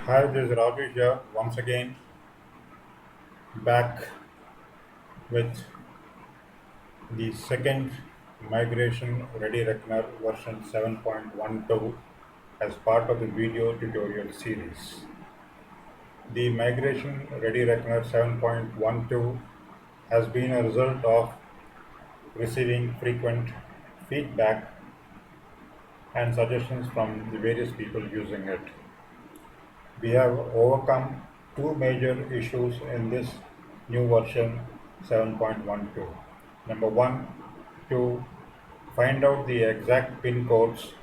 Hi, this is Ravi here once again, back with the second migration ready reckoner version 7.12 as part of the video tutorial series. The migration ready reckoner 7.12 has been a result of receiving frequent feedback and suggestions from the various people using it. We have overcome two major issues in this new version 7.12. Number one, to find out the exact pin codes,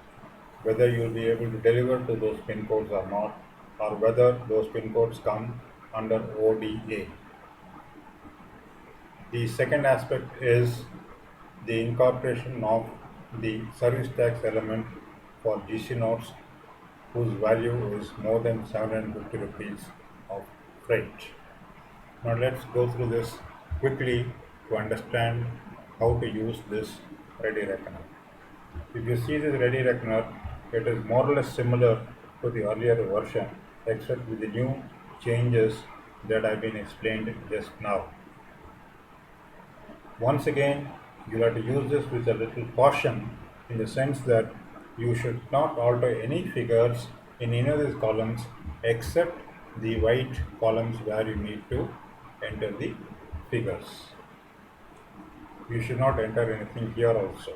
whether you'll be able to deliver to those pin codes or not, or whether those pin codes come under ODA. The second aspect is the incorporation of the service tax element for GC notes whose value is more than 750 rupees of freight. Now let's go through this quickly to understand how to use this ready reckoner. If you see this ready reckoner, it is more or less similar to the earlier version except with the new changes that have been explained just now. Once again, you have to use this with a little caution in the sense that you should not alter any figures in any of these columns except the white columns where you need to enter the figures. You should not enter anything here also.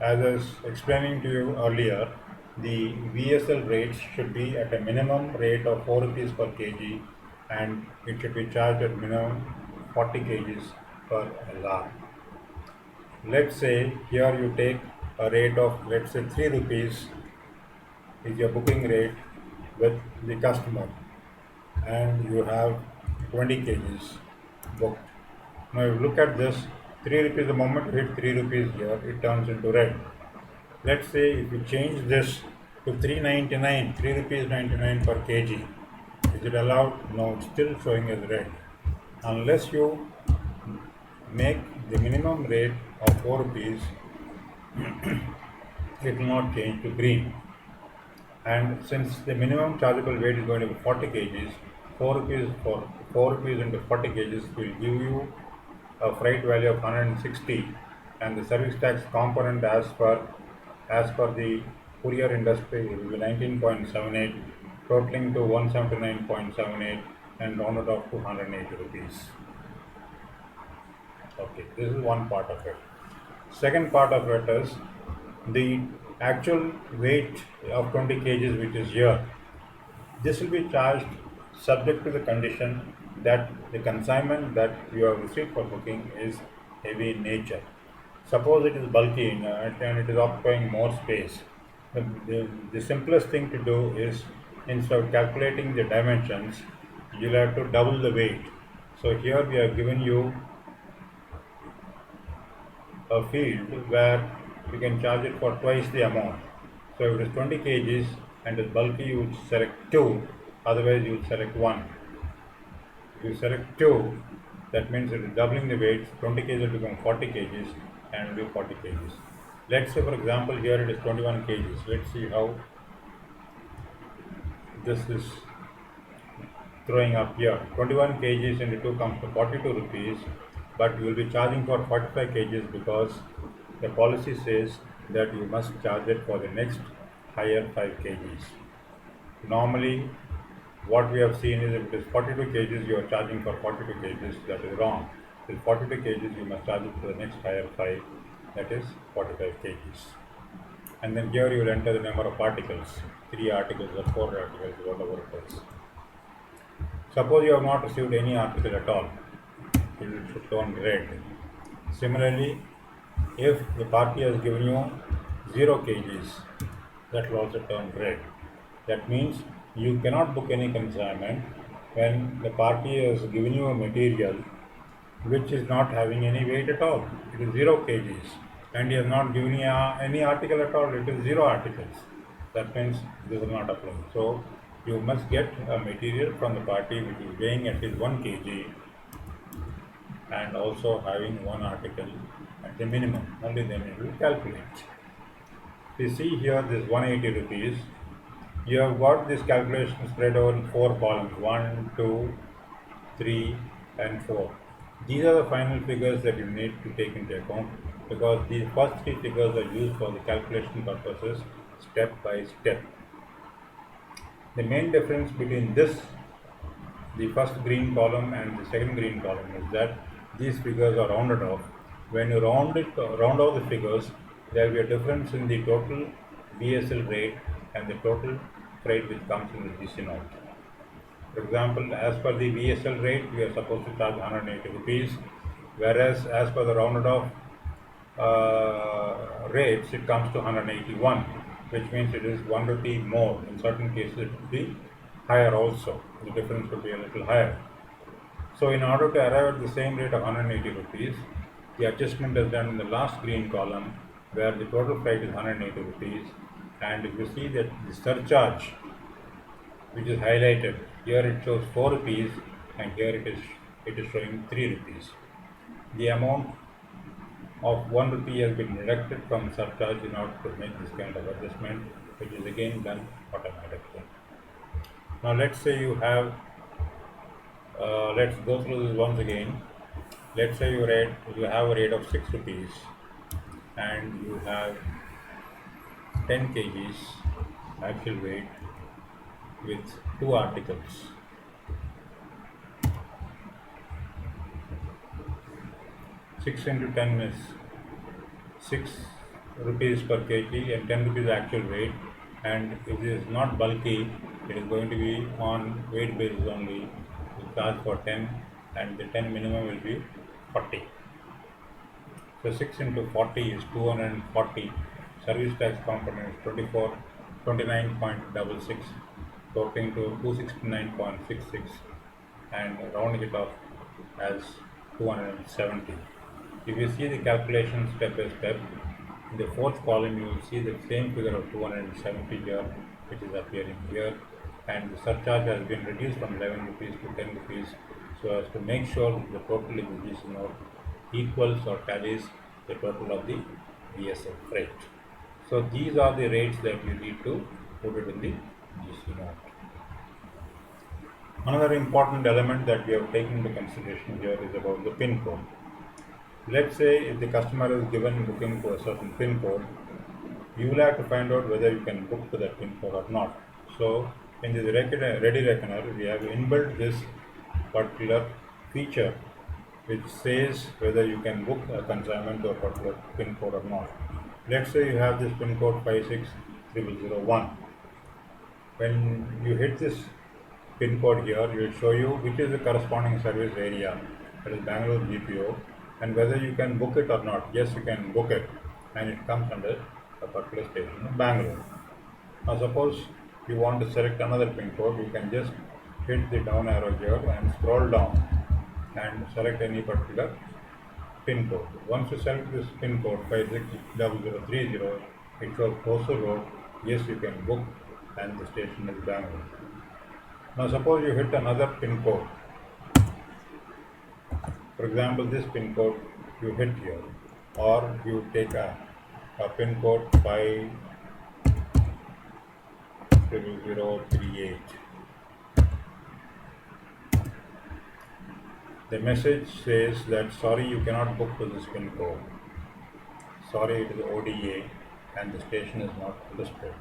As I was explaining to you earlier, the VSL rates should be at a minimum rate of 4 rupees per kg and it should be charged at minimum 40 kgs per LR. Let's say here you take a rate of, let's say, 3 rupees is your booking rate with the customer and you have 20 kgs booked. Now if you look at this, 3 rupees, the moment you hit 3 rupees here, it turns into red. Let's say if you change this to 3.99, 3 rupees 99 per kg, is it allowed? No, it's still showing as red. Unless you make the minimum rate of 4 rupees, it will not change to green. And since the minimum chargeable weight is going to be 40 kgs, 4 rupees for 4 rupees into 40 kgs will give you a freight value of 160, and the service tax component as per the courier industry will be 19.78, totaling to 179.78 and rounded off to 180 rupees. Okay, this is one part of it. Second part of it is the actual weight of 20 kgs which is here. This will be charged subject to the condition that the consignment that you have received for booking is heavy in nature. Suppose it is bulky and it is occupying more space. The simplest thing to do is instead of calculating the dimensions, you'll have to double the weight. So here we have given you a field where you can charge it for twice the amount. So if it is 20 kgs and is bulky, you would select 2, otherwise you would select 1. If you select 2, that means it is doubling the weight, 20 kgs will become 40 kgs and will be 40 kgs. Let's say for example here it is 21 kgs. Let's see how this is throwing up here. 21 kgs into 2 comes to 42 rupees, but you will be charging for 45 kgs because the policy says that you must charge it for the next higher 5 kgs. Normally, what we have seen is if it is 42 kgs, you are charging for 42 kgs, that is wrong. With 42 kgs, you must charge it for the next higher 5, that is 45 kgs. And then here you will enter the number of articles, 3 articles or 4 articles, whatever it is. Suppose you have not received any article at all, it should turn red. Similarly, if the party has given you 0 kgs, that will also turn red. That means you cannot book any consignment when the party has given you a material which is not having any weight at all. It is 0 kgs and he has not given you any article at all. It is 0 articles. That means this will not apply. So you must get a material from the party which is weighing at least 1 kg and also having one article at the minimum. Only then it will calculate. You see here this 180 rupees. You have got this calculation spread over four columns: 1, 2, 3, and 4. These are the final figures that you need to take into account because these first three figures are used for the calculation purposes step by step. The main difference between this, the first green column and the second green column, is that these figures are rounded off. When you round off the figures, there will be a difference in the total VSL rate and the total freight which comes in the GC note. For example, as per the VSL rate, we are supposed to charge 180 rupees, whereas as per the rounded off rates, it comes to 181, which means it is 1 rupee more. In certain cases, it will be higher also. The difference will be a little higher. So, in order to arrive at the same rate of 180 rupees, the adjustment is done in the last green column where the total freight is 180 rupees. And if you see that the surcharge, which is highlighted, here it shows 4 rupees and here it is showing 3 rupees. The amount of 1 rupee has been deducted from surcharge in order to make this kind of adjustment, which is again done automatically. Now let's say you have, let's go through this once again. Let's say you have a rate of 6 rupees and you have 10 kgs actual weight with two articles. 6 into 10 is 6 rupees per kg and 10 rupees actual weight, and if it is not bulky, it is going to be on weight basis only. We charge for 10 and the 10 minimum will be 40. So 6 into 40 is 240. Service tax component is 29.66, totaling to 269.66, and rounding it off as 270. If you see the calculation step by step, in the fourth column you will see the same figure of 270 here, which is appearing here, and the surcharge has been reduced from 11 rupees to 10 rupees so as to make sure that the total in the GC note equals or tallies the total of the VSL freight. So these are the rates that you need to put it in the GC note. Another important element that we have taken into consideration here is about the PIN code. Let's say if the customer is given booking to a certain PIN code, you will have to find out whether you can book to that PIN code or not. So in the Ready Reckoner, we have inbuilt this particular feature which says whether you can book a consignment to a particular PIN code or not. Let's say you have this PIN code 56001. When you hit this PIN code here, it will show you which is the corresponding service area, that is Bangalore GPO, and whether you can book it or not. Yes, you can book it, and it comes under a particular station in Bangalore. Now suppose you want to select another PIN code, you can just hit the down arrow here and scroll down and select any particular PIN code. Once you select this PIN code 560030, it shows Postal Road. Yes, you can book, and the station is Bangalore. Now suppose you hit another PIN code. For example, this PIN code you hit here, or you take a PIN code 50038. The message says that sorry, you cannot book to this PIN code. Sorry, it is ODA and the station is not listed.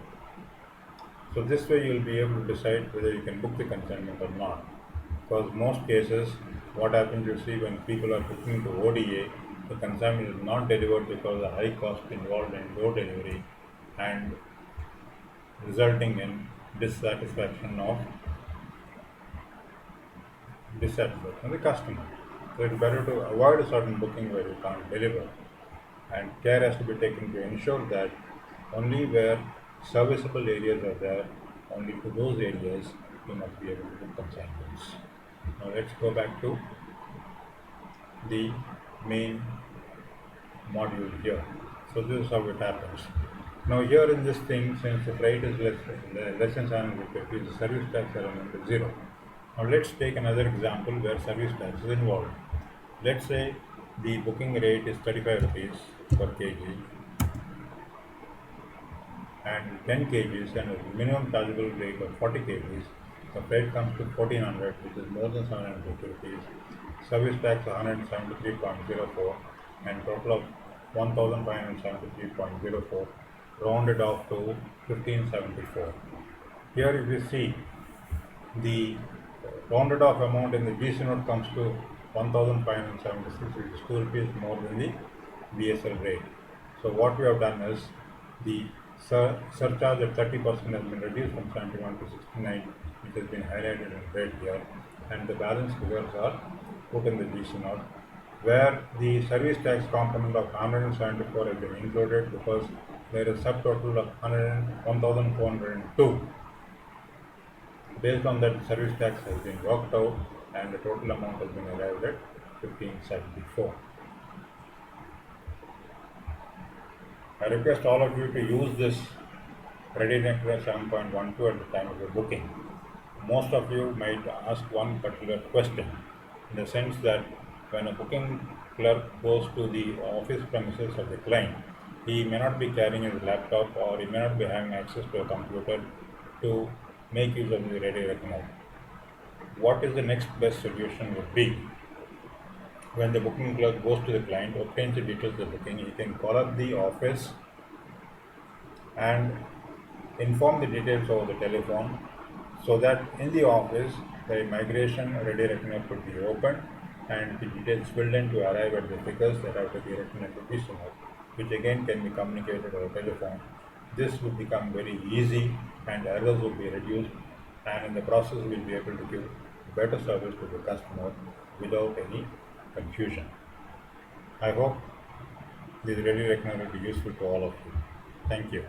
So this way you will be able to decide whether you can book the consignment or not. Because most cases, what happens, you see, when people are booking to ODA, the consignment is not delivered because of the high cost involved in door delivery and resulting in dissatisfaction of the customer. So it's better to avoid a certain booking where you can't deliver, and care has to be taken to ensure that only where serviceable areas are there, only to those areas you must be able to book consignments. Now let's go back to the main module here. So this is how it happens. Now here in this thing, since the freight is less than 750, the service tax element is 0. Now let's take another example where service tax is involved. Let's say the booking rate is 35 rupees per kg and 10 kgs and a minimum chargeable weight of 40 kgs, the freight comes to 1400, which is more than 750 rupees. Service tax 173.04 and total of 1573.04, rounded off to 1574. Here if you see, the rounded off amount in the GC note comes to 1576, which is 2 rupees more than the BSL rate. So what we have done is the surcharge at 30% has been reduced from 71 to 69, which has been highlighted in red here, and the balance figures are put in the GC note, where the service tax component of 174 has been included because there is subtotal of 1402. Based on that, service tax has been worked out and the total amount has been arrived at 1574. I request all of you to use this readiness 7.12 at the time of your booking. Most of you might ask one particular question, in the sense that when a booking clerk goes to the office premises of the client, he may not be carrying his laptop or he may not be having access to a computer to make use of the ready reckoner. What is the next best solution would be, when the booking clerk goes to the client, obtains the details of the booking, he can call up the office and inform the details over the telephone, so that in the office the migration ready reckoner could be opened and the details filled in to arrive at the figures that have to be written at the PC note, which again can be communicated over telephone. This would become very easy and errors will be reduced, and in the process we will be able to give better service to the customer without any confusion. I hope this ready reckoner will be useful to all of you. Thank you.